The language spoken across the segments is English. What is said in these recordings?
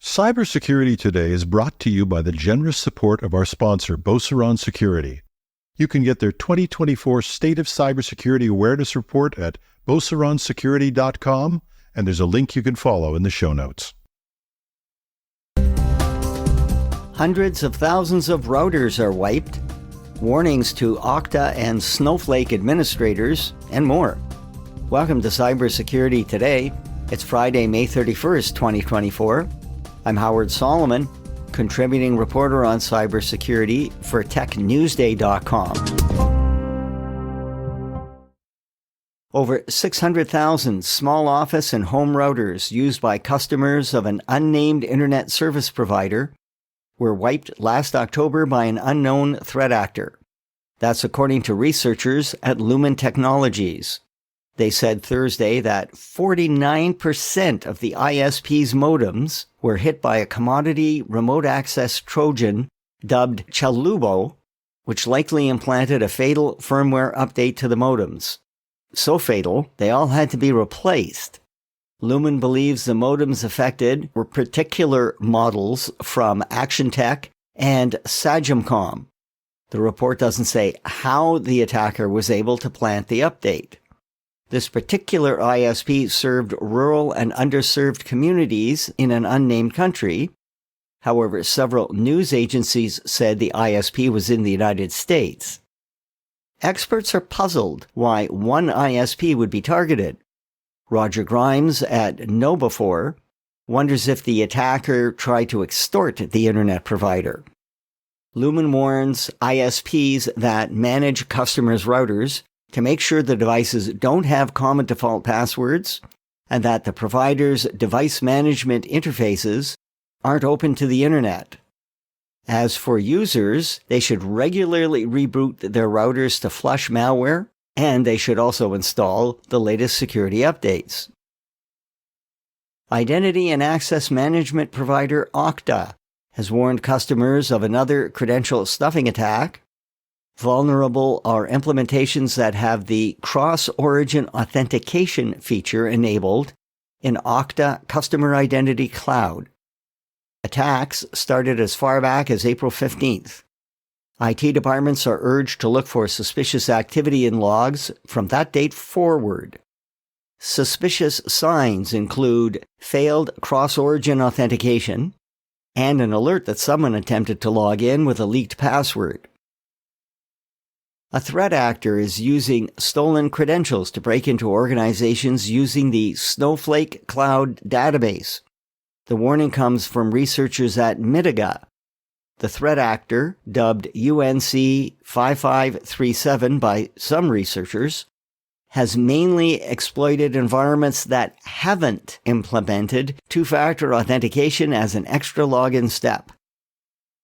Cybersecurity Today is brought to you by the generous support of our sponsor, Beauceron Security. You can get their 2024 State of Cybersecurity Awareness Report at beauceronsecurity.com, and there's a link you can follow in the show notes. Hundreds of thousands of routers are wiped, warnings to Okta and Snowflake administrators, and more. Welcome to Cybersecurity Today. It's Friday, May 31st, 2024. I'm Howard Solomon, contributing reporter on cybersecurity for TechNewsday.com. Over 600,000 small office and home routers used by customers of an unnamed internet service provider were wiped last October by an unknown threat actor. That's according to researchers at Lumen Technologies. They said Thursday that 49% of the ISP's modems were hit by a commodity remote access Trojan dubbed Chalubo, which likely implanted a fatal firmware update to the modems. So fatal, they all had to be replaced. Lumen believes the modems affected were particular models from Action Tech and Sagicom. The report doesn't say how the attacker was able to plant the update. This particular ISP served rural and underserved communities in an unnamed country. However, several news agencies said the ISP was in the United States. Experts are puzzled why one ISP would be targeted. Roger Grimes at KnowBe4 wonders if the attacker tried to extort the internet provider. Lumen warns ISPs that manage customers' routers to make sure the devices don't have common default passwords and that the provider's device management interfaces aren't open to the internet. As for users, they should regularly reboot their routers to flush malware, and they should also install the latest security updates. Identity and access management provider Okta has warned customers of another credential stuffing attack. Vulnerable are implementations that have the cross-origin authentication feature enabled in Okta Customer Identity Cloud. Attacks started as far back as April 15th. IT departments are urged to look for suspicious activity in logs from that date forward. Suspicious signs include failed cross-origin authentication and an alert that someone attempted to log in with a leaked password. A threat actor is using stolen credentials to break into organizations using the Snowflake Cloud database. The warning comes from researchers at Mitiga. The threat actor, dubbed UNC 5537 by some researchers, has mainly exploited environments that haven't implemented two-factor authentication as an extra login step.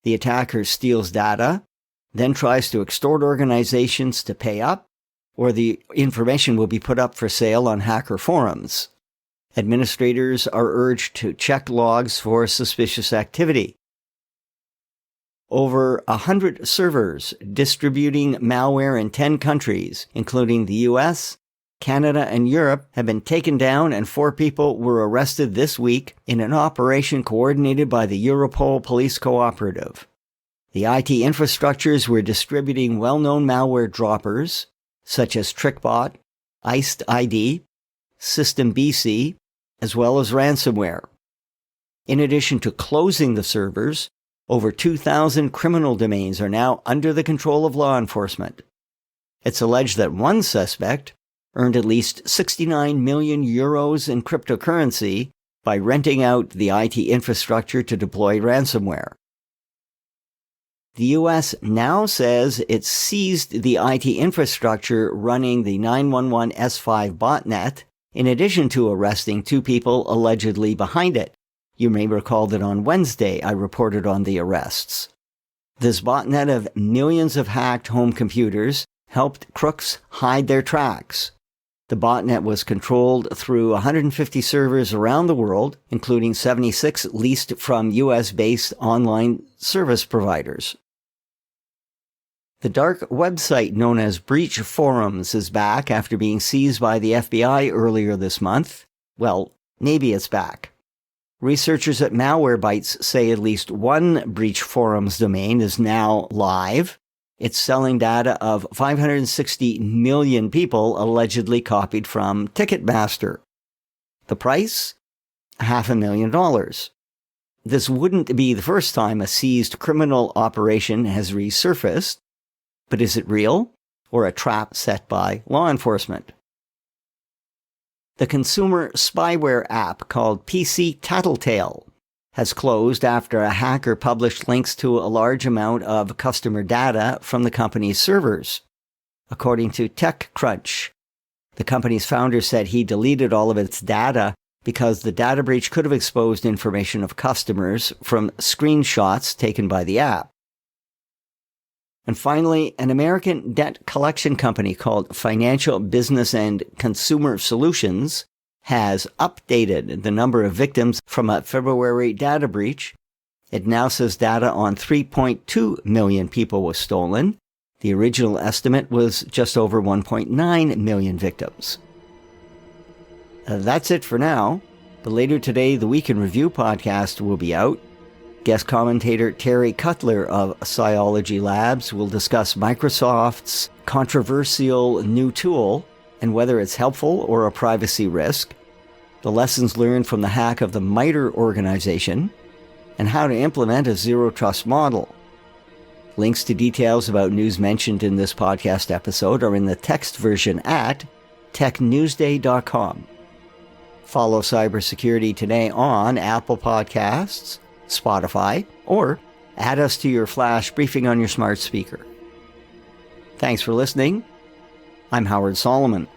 The attacker steals data, then tries to extort organizations to pay up, or the information will be put up for sale on hacker forums. Administrators are urged to check logs for suspicious activity. Over 100 servers distributing malware in 10 countries, including the US, Canada, and Europe, have been taken down, and 4 people were arrested this week in an operation coordinated by the Europol Police Cooperative. The IT infrastructures were distributing well-known malware droppers, such as TrickBot, Iced ID, System BC, as well as ransomware. In addition to closing the servers, over 2,000 criminal domains are now under the control of law enforcement. It's alleged that one suspect earned at least 69 million euros in cryptocurrency by renting out the IT infrastructure to deploy ransomware. The U.S. now says it seized the IT infrastructure running the 911 S5 botnet, in addition to arresting 2 people allegedly behind it. You may recall that on Wednesday I reported on the arrests. This botnet of millions of hacked home computers helped crooks hide their tracks. The botnet was controlled through 150 servers around the world, including 76 leased from U.S.-based online service providers. The dark website known as Breach Forums is back after being seized by the FBI earlier this month. Well, maybe it's back. Researchers at Malwarebytes say at least one breach forums domain is now live. It's selling data of 560 million people allegedly copied from Ticketmaster. The price? $500,000. This wouldn't be the first time a seized criminal operation has resurfaced, but is it real or a trap set by law enforcement? The consumer spyware app called PC Tattletale has closed after a hacker published links to a large amount of customer data from the company's servers. According to TechCrunch, the company's founder said he deleted all of its data because the data breach could have exposed information of customers from screenshots taken by the app. And finally, an American debt collection company called Financial Business and Consumer Solutions has updated the number of victims from a February data breach. It now says data on 3.2 million people was stolen. The original estimate was just over 1.9 million victims. That's it for now, but later today, the Week in Review podcast will be out. Guest commentator Terry Cutler of Sciology Labs will discuss Microsoft's controversial new tool and whether it's helpful or a privacy risk, the lessons learned from the hack of the MITRE organization, and how to implement a zero-trust model. Links to details about news mentioned in this podcast episode are in the text version at technewsday.com. Follow Cybersecurity Today on Apple Podcasts, Spotify, or add us to your flash briefing on your smart speaker. Thanks for listening. I'm Howard Solomon.